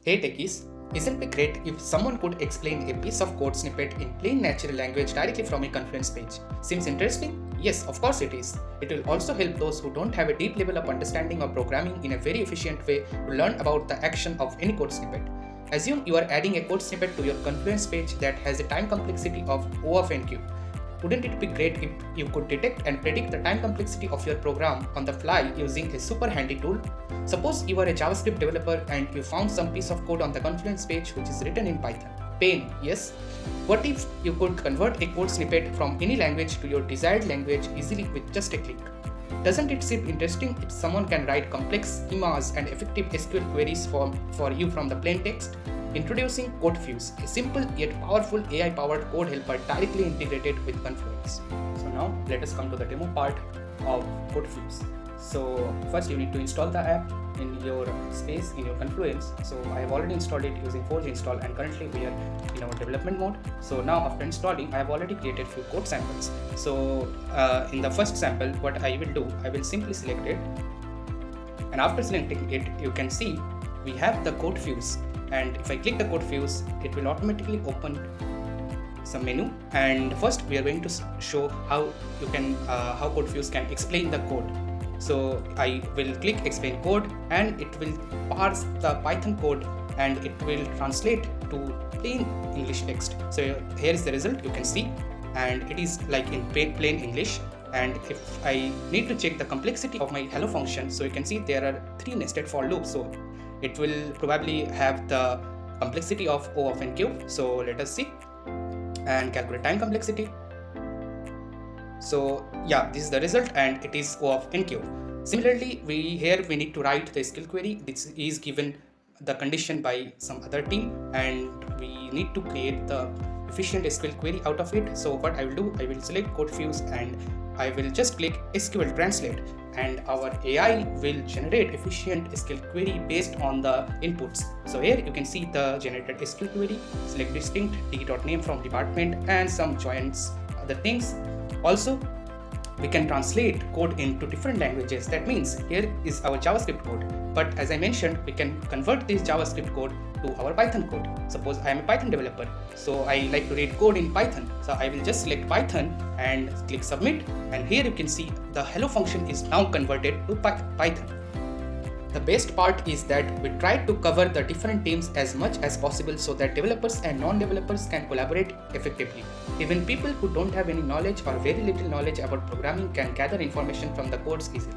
Hey techies, isn't it great if someone could explain a piece of code snippet in plain natural language directly from a Confluence page? Seems interesting? Yes, of course it is. It will also help those who don't have a deep level of understanding of programming in a very efficient way to learn about the action of any code snippet. Assume you are adding a code snippet to your Confluence page that has a time complexity of O of n cube. Wouldn't it be great if you could detect and predict the time complexity of your program on the fly using a super handy tool? Suppose you are a JavaScript developer and you found some piece of code on the Confluence page which is written in Python. Pain, yes? What if you could convert a code snippet from any language to your desired language easily with just a click? Doesn't it seem interesting if someone can write complex schemas and effective SQL queries for you from the plain text? Introducing CodeFuse, a simple yet powerful AI-powered code helper directly integrated with Confluence. So now let us come to the demo part of CodeFuse. So first you need to install the app in your space in your Confluence. So I have already installed it using Forge install, and currently we are in our development mode. So now after installing, I have already created few code samples. So in the first sample, what I will do, I will simply select it, and after selecting it, you can see we have the CodeFuse. And if I click the CodeFuse, it will automatically open some menu. And first we are going to show how how CodeFuse can explain the code. So I will click explain code, and it will parse the Python code and it will translate to plain English text. So here is the result, you can see, and it is like in plain English. And if I need to check the complexity of my hello function, so you can see there are 3 nested for loops. So it will probably have the complexity of O of n cube. So let us see and calculate time complexity. So yeah, this is the result, and it is O of n cube. Similarly, we need to write the SQL query. This is given the condition by some other team, and we need to create the efficient SQL query out of it. So what I will do, I will select CodeFuse and I will just click SQL translate, and our AI will generate efficient SQL query based on the inputs. So here you can see the generated SQL query. Select distinct d.name from department and some joins other things. Also, we can translate code into different languages. That means here is our JavaScript code, but as I mentioned, we can convert this JavaScript code to our Python code. Suppose I am a Python developer, so I like to read code in Python. So I will just select Python and click submit, and here you can see the hello function is now converted to Python. The best part is that we try to cover the different teams as much as possible so that developers and non-developers can collaborate effectively. Even people who don't have any knowledge or very little knowledge about programming can gather information from the codes easily.